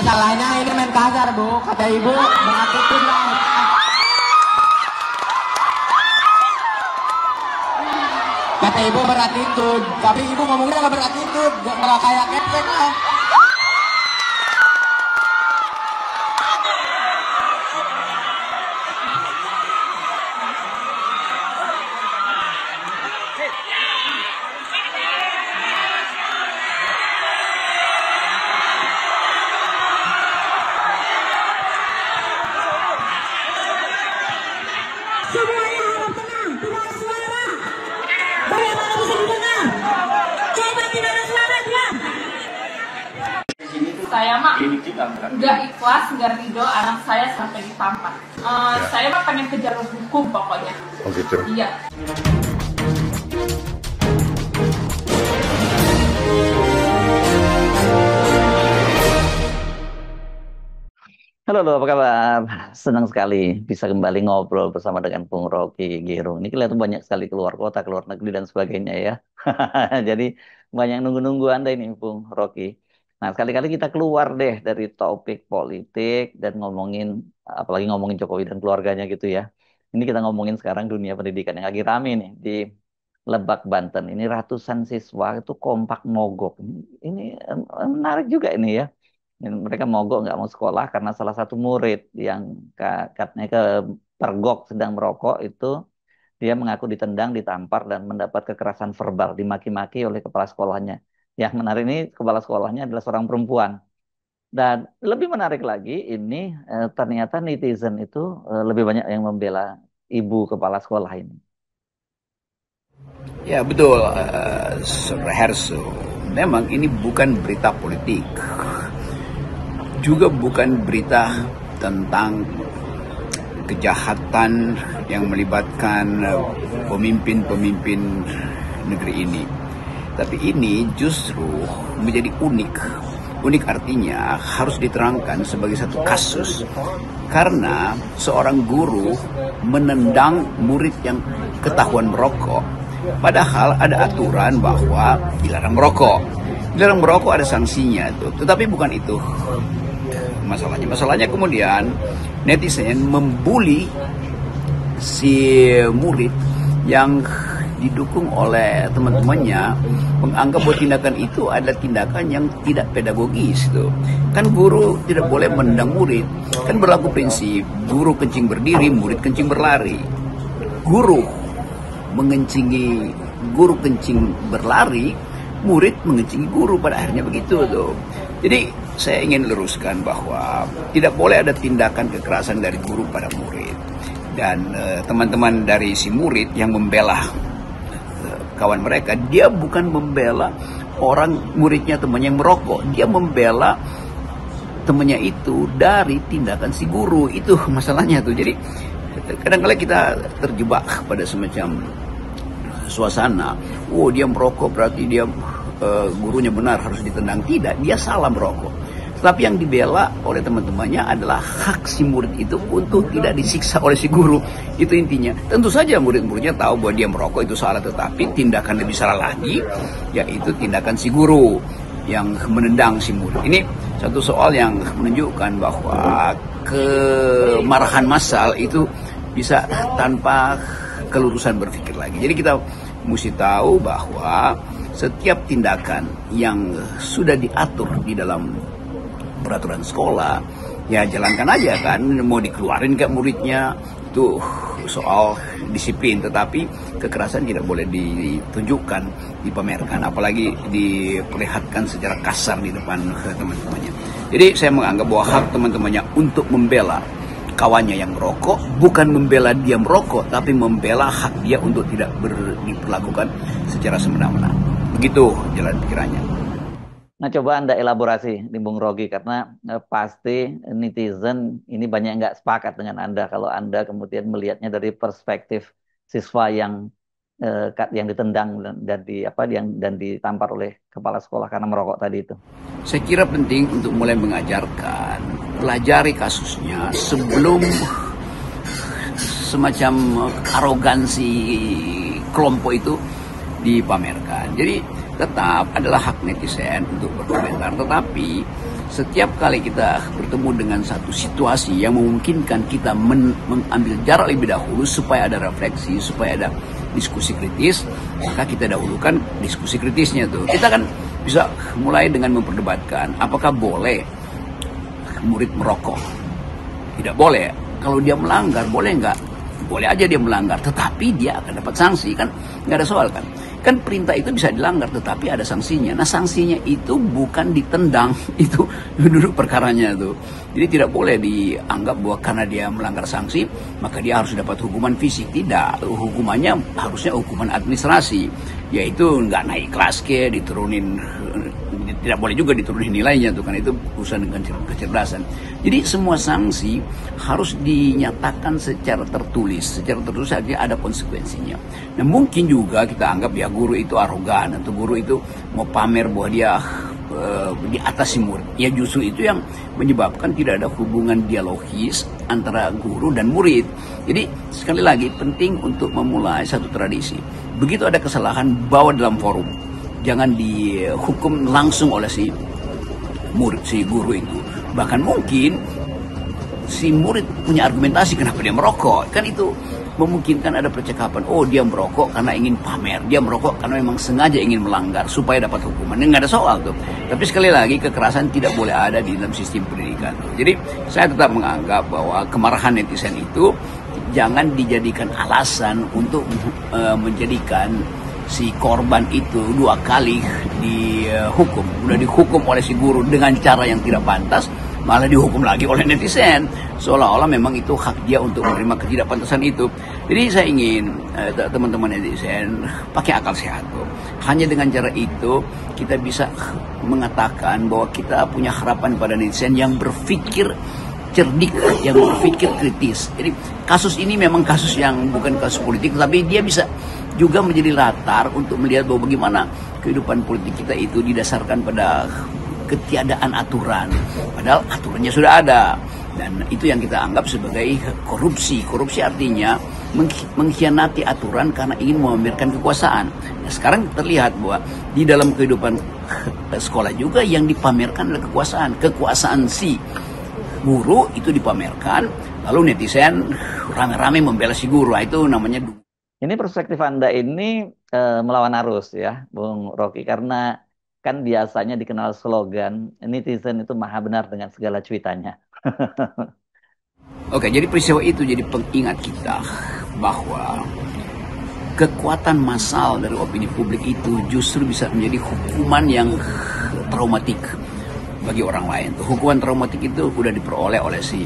Masalahnya ini main kasar, Bu. Kata ibu, beratitude lah. Kata ibu beratitude, tapi ibu ngomongnya nggak beratitude, nggak kayak kepek lah. Semuanya harap tenang, tidak ada suara. Bagaimana bisa didengar? Coba tidak ada suara, diam. Saya mah nggak ikhlas, nggak ridho anak saya sampai ditampar. Saya mah pengen ke jalur hukum pokoknya. Oh gitu. Iya. Halo, apa kabar? Senang sekali bisa kembali ngobrol bersama dengan Bung Rocky Gerung. Ini kelihatan banyak sekali keluar kota, keluar negeri dan sebagainya ya. Jadi banyak nunggu-nunggu Anda ini, Bung Rocky. Nah, sekali-kali kita keluar deh dari topik politik dan ngomongin, apalagi ngomongin Jokowi dan keluarganya gitu ya. Ini kita ngomongin sekarang dunia pendidikan yang lagi rame nih di Lebak, Banten. Ini ratusan siswa itu kompak mogok. Ini menarik juga ini ya. Dan mereka mogok nggak mau sekolah karena salah satu murid yang katanya kepergok sedang merokok itu dia mengaku ditendang, ditampar dan mendapat kekerasan verbal, dimaki-maki oleh kepala sekolahnya. Yang menarik ini kepala sekolahnya adalah seorang perempuan. Dan lebih menarik lagi ini ternyata netizen itu lebih banyak yang membela ibu kepala sekolah ini. Ya betul, Saudara Herso. Memang ini bukan berita politik, juga bukan berita tentang kejahatan yang melibatkan pemimpin-pemimpin negeri ini. Tapi ini justru menjadi unik. Unik artinya harus diterangkan sebagai satu kasus. Karena seorang guru menendang murid yang ketahuan merokok. Padahal ada aturan bahwa dilarang merokok. Dilarang merokok ada sanksinya tuh. Tetapi bukan itu masalahnya. Masalahnya kemudian netizen membuli si murid yang didukung oleh teman-temannya, menganggap bahwa tindakan itu adalah tindakan yang tidak pedagogis tuh. Kan guru tidak boleh menendang murid. Kan berlaku prinsip guru kencing berdiri, murid kencing berlari. Guru mengencingi, guru kencing berlari, murid mengencingi guru, pada akhirnya begitu tuh. Jadi saya ingin luruskan bahwa tidak boleh ada tindakan kekerasan dari guru pada murid. Dan teman-teman dari si murid yang membela kawan mereka, dia bukan membela orang muridnya, temannya yang merokok, dia membela temannya itu dari tindakan si guru. Itu masalahnya tuh. Jadi kadang-kadang kita terjebak pada semacam suasana, oh dia merokok berarti dia gurunya benar harus ditendang. Tidak, dia salah merokok. Tapi yang dibela oleh teman-temannya adalah hak si murid itu untuk tidak disiksa oleh si guru. Itu intinya. Tentu saja murid-muridnya tahu bahwa dia merokok itu salah, tetapi tindakan lebih salah lagi, yaitu tindakan si guru yang menendang si murid. Ini satu soal yang menunjukkan bahwa kemarahan massal itu bisa tanpa kelurusan berpikir lagi. Jadi kita mesti tahu bahwa setiap tindakan yang sudah diatur di dalam peraturan sekolah, ya jalankan aja kan. Mau dikeluarin ke muridnya itu soal disiplin, tetapi kekerasan tidak boleh ditunjukkan, dipamerkan, apalagi diperlihatkan secara kasar di depan teman-temannya. Jadi saya menganggap bahwa hak teman-temannya untuk membela kawannya yang merokok bukan membela dia merokok, tapi membela hak dia untuk tidak diperlakukan secara semena-mena. Begitu jalan pikirannya. Nah, coba Anda elaborasi nih Bung Rocky, karena pasti netizen ini banyak nggak sepakat dengan Anda kalau Anda kemudian melihatnya dari perspektif siswa yang ditendang dan ditampar oleh kepala sekolah karena merokok tadi itu. Saya kira penting untuk mulai mengajarkan, pelajari kasusnya sebelum semacam arogansi kelompok itu dipamerkan. Jadi tetap adalah hak netizen untuk berkomentar, tetapi setiap kali kita bertemu dengan satu situasi yang memungkinkan kita mengambil jarak lebih dahulu supaya ada refleksi, supaya ada diskusi kritis, maka kita dahulukan diskusi kritisnya tuh. Kita kan bisa mulai dengan memperdebatkan apakah boleh murid merokok. Tidak boleh. Kalau dia melanggar, boleh nggak? Boleh aja dia melanggar, tetapi dia akan dapat sanksi, kan nggak ada soal kan. Kan perintah itu bisa dilanggar, tetapi ada sanksinya. Nah, sanksinya itu bukan ditendang, itu duduk perkaranya tuh. Jadi tidak boleh dianggap bahwa karena dia melanggar sanksi, maka dia harus dapat hukuman fisik. Tidak, hukumannya harusnya hukuman administrasi, yaitu nggak naik kelas diturunin. Tidak boleh juga diturunin nilainya tuh, kan itu urusan dengan kecerdasan. Jadi semua sanksi harus dinyatakan secara tertulis. Secara tertulis artinya ada konsekuensinya. Nah, mungkin juga kita anggap ya guru itu arogan atau guru itu mau pamer bahwa dia di atas si murid. Ya justru itu yang menyebabkan tidak ada hubungan dialogis antara guru dan murid. Jadi sekali lagi penting untuk memulai satu tradisi. Begitu ada kesalahan, bawa dalam forum. Jangan dihukum langsung oleh si murid, si guru itu. Bahkan mungkin si murid punya argumentasi kenapa dia merokok. Kan itu memungkinkan ada percakapan, oh dia merokok karena ingin pamer, dia merokok karena memang sengaja ingin melanggar supaya dapat hukuman. Nggak ada soal tuh. Tapi sekali lagi kekerasan tidak boleh ada di dalam sistem pendidikan. Jadi saya tetap menganggap bahwa kemarahan netizen itu jangan dijadikan alasan untuk menjadikan si korban itu 2 kali dihukum. Udah dihukum oleh si guru dengan cara yang tidak pantas, malah dihukum lagi oleh netizen. Seolah-olah memang itu hak dia untuk menerima ketidakpantasan itu. Jadi saya ingin teman-teman netizen pakai akal sehat tuh. Hanya dengan cara itu kita bisa mengatakan bahwa kita punya harapan pada netizen yang berpikir cerdik, yang berpikir kritis. Jadi kasus ini memang kasus yang bukan kasus politik, tapi dia bisa juga menjadi latar untuk melihat bahwa bagaimana kehidupan politik kita itu didasarkan pada ketiadaan aturan. Padahal aturannya sudah ada. Dan itu yang kita anggap sebagai korupsi. Korupsi artinya mengkhianati aturan karena ingin memamerkan kekuasaan. Nah, sekarang terlihat bahwa di dalam kehidupan sekolah juga yang dipamerkan adalah kekuasaan. Kekuasaan si guru itu dipamerkan, lalu netizen rame-rame membela si guru. Itu namanya Ini perspektif Anda ini melawan arus ya, Bung Rocky, karena kan biasanya dikenal slogan netizen itu maha benar dengan segala cuitannya. Oke, jadi peristiwa itu jadi pengingat kita bahwa kekuatan massal dari opini publik itu justru bisa menjadi hukuman yang traumatik bagi orang lain. Hukuman traumatik itu udah diperoleh oleh si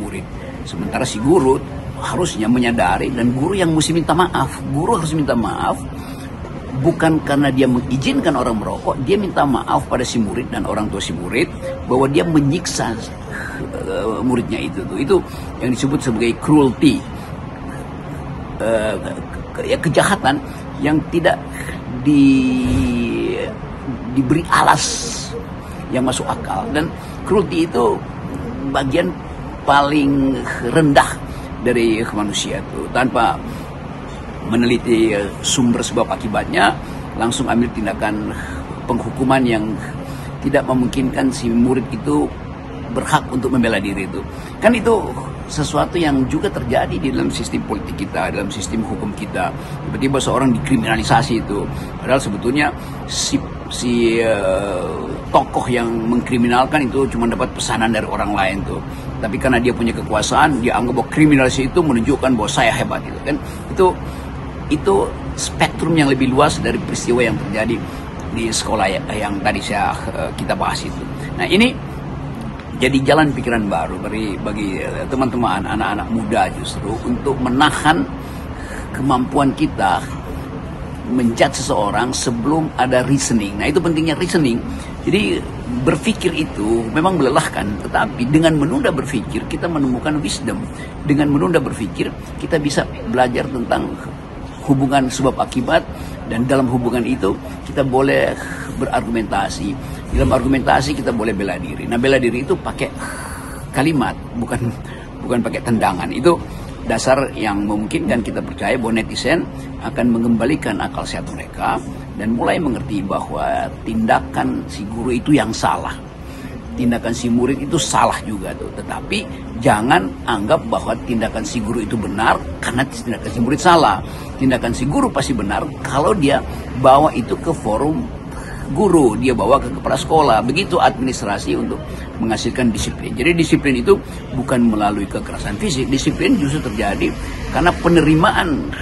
murid. Sementara si guru harusnya menyadari, dan guru yang mesti minta maaf. Guru harus minta maaf bukan karena dia mengizinkan orang merokok, dia minta maaf pada si murid dan orang tua si murid bahwa dia menyiksa muridnya itu. Itu yang disebut sebagai cruelty, kejahatan yang tidak diberi alas yang masuk akal. Dan cruelty itu bagian paling rendah dari manusia itu, tanpa meneliti sumber sebab akibatnya langsung ambil tindakan penghukuman yang tidak memungkinkan si murid itu berhak untuk membela diri itu. Kan itu sesuatu yang juga terjadi di dalam sistem politik kita, dalam sistem hukum kita. Tiba-tiba seorang dikriminalisasi itu, padahal sebetulnya si tokoh yang mengkriminalkan itu cuma dapat pesanan dari orang lain tuh. Tapi karena dia punya kekuasaan, dia anggap bahwa kriminalisasi itu menunjukkan bahwa saya hebat gitu kan. Itu spektrum yang lebih luas dari peristiwa yang terjadi di sekolah yang tadi kita bahas itu. Nah, ini jadi jalan pikiran baru bagi teman-teman anak-anak muda justru untuk menahan kemampuan kita menjudge seseorang sebelum ada reasoning. Nah, itu pentingnya reasoning. Jadi berpikir itu memang melelahkan, tetapi dengan menunda berpikir kita menemukan wisdom. Dengan menunda berpikir kita bisa belajar tentang hubungan sebab akibat, dan dalam hubungan itu kita boleh berargumentasi. Dalam argumentasi kita boleh bela diri. Nah, bela diri itu pakai kalimat, bukan pakai tendangan. Itu dasar yang memungkinkan kita percaya bahwa netizen akan mengembalikan akal sehat mereka dan mulai mengerti bahwa tindakan si guru itu yang salah. tindakan si murid itu salah juga tuh. Tetapi jangan anggap bahwa tindakan si guru itu benar karena tindakan si murid salah. Tindakan si guru pasti benar kalau dia bawa itu ke forum guru, dia bawa ke kepala sekolah. Begitu administrasi untuk menghasilkan disiplin. Jadi disiplin itu bukan melalui kekerasan fisik. Disiplin justru terjadi karena penerimaan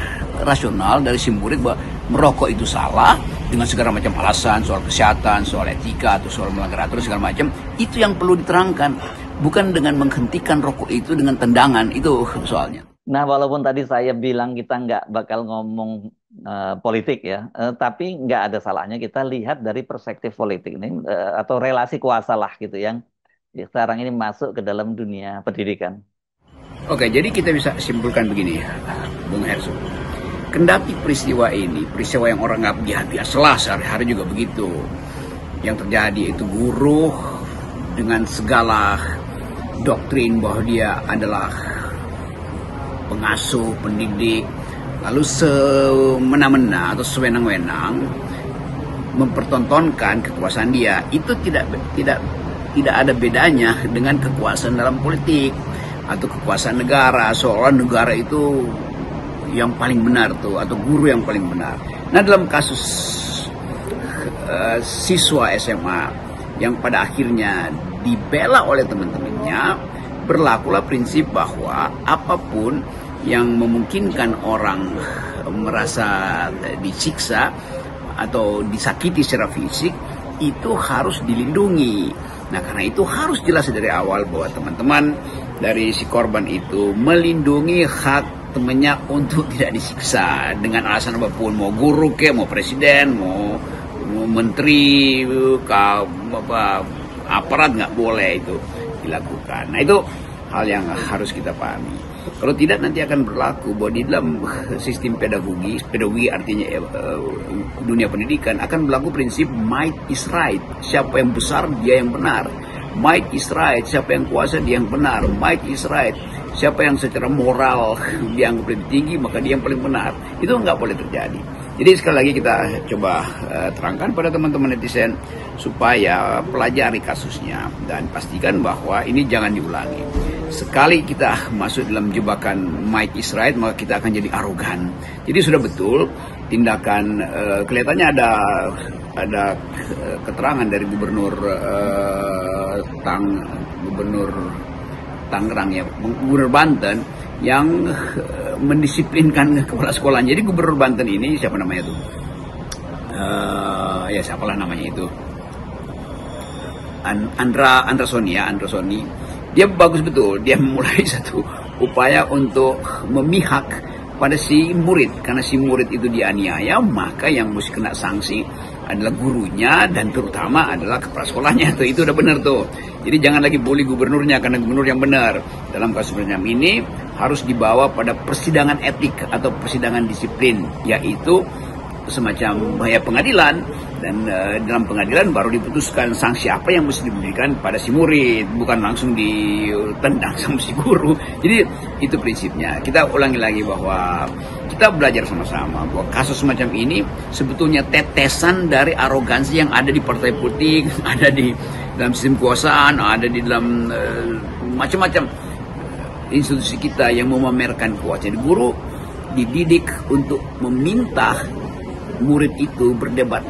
rasional dari si murid bahwa merokok itu salah dengan segala macam alasan soal kesehatan, soal etika, atau soal melanggar aturan segala macam. Itu yang perlu diterangkan, bukan dengan menghentikan rokok itu dengan tendangan. Itu soalnya. Nah, walaupun tadi saya bilang kita nggak bakal ngomong politik ya, tapi nggak ada salahnya kita lihat dari perspektif politik ini atau relasi kuasa lah gitu yang sekarang ini masuk ke dalam dunia pendidikan. Oke, jadi kita bisa simpulkan begini, Bung Hersu. Kendati peristiwa ini, peristiwa yang orang nggak biasalah sehari-hari juga begitu. Yang terjadi itu guru dengan segala doktrin bahwa dia adalah pengasuh, pendidik, lalu semena-mena atau sewenang-wenang mempertontonkan kekuasaan dia. Itu tidak ada bedanya dengan kekuasaan dalam politik atau kekuasaan negara. Seolah negara itu yang paling benar tuh, atau guru yang paling benar. Nah, dalam kasus siswa SMA yang pada akhirnya dibela oleh teman-temannya, berlakulah prinsip bahwa apapun yang memungkinkan orang merasa disiksa atau disakiti secara fisik itu harus dilindungi. Nah, karena itu harus jelas dari awal bahwa teman-teman dari si korban itu melindungi hak temannya untuk tidak disiksa dengan alasan apapun, mau guru ke, mau presiden, mau menteri, aparat, nggak boleh itu dilakukan. Nah, itu hal yang harus kita pahami. Kalau tidak nanti akan berlaku bahwa di dalam sistem pedagogi artinya dunia pendidikan akan berlaku prinsip might is right. Siapa yang besar dia yang benar. Might is right. Siapa yang kuasa dia yang benar. Might is right. Siapa yang secara moral dianggap lebih tinggi maka dia yang paling benar. Itu nggak boleh terjadi. Jadi sekali lagi kita coba terangkan pada teman-teman netizen supaya pelajari kasusnya dan pastikan bahwa ini jangan diulangi. Sekali kita masuk dalam jebakan might is right maka kita akan jadi arogan. Jadi sudah betul tindakan kelihatannya ada keterangan dari gubernur Tangerang ya, Gubernur Banten yang mendisiplinkan kepala sekolah. Jadi Gubernur Banten ini siapa namanya tuh? Ya siapalah namanya itu? Andra Soni. Dia bagus betul. Dia memulai satu upaya untuk memihak pada si murid. Karena si murid itu dianiaya, maka yang mesti kena sanksi adalah gurunya dan terutama adalah kepala sekolahnya. Itu udah benar tuh. Jadi jangan lagi bully gubernurnya karena gubernur yang benar. Dalam kasus semacam ini harus dibawa pada persidangan etik atau persidangan disiplin, yaitu semacam bahaya pengadilan, dan dalam pengadilan baru diputuskan sanksi apa yang mesti diberikan pada si murid, bukan langsung ditendang sama si guru. Jadi itu prinsipnya. Kita ulangi lagi bahwa kita belajar sama-sama bahwa kasus semacam ini sebetulnya tetesan dari arogansi yang ada di partai politik, ada di dalam sistem kekuasaan, ada di dalam macam-macam institusi kita yang memamerkan kuasa. Jadi guru dididik untuk meminta murid itu berdebat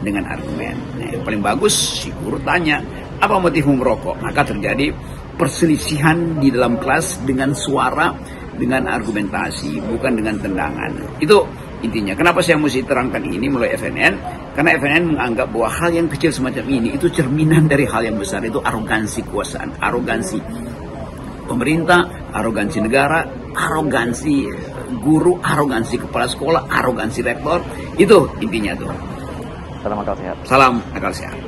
dengan argumen. Nah, yang paling bagus si guru tanya, apa motifmu merokok? Maka terjadi perselisihan di dalam kelas dengan suara, dengan argumentasi, bukan dengan tendangan. Itu intinya. Kenapa saya mesti terangkan ini melalui FNN? Karena FNN menganggap bahwa hal yang kecil semacam ini itu cerminan dari hal yang besar, itu arogansi kekuasaan, arogansi pemerintah, arogansi negara, arogansi guru, arogansi kepala sekolah, arogansi rektor. Itu intinya tuh. Salam akal sehat. Salam akal sehat.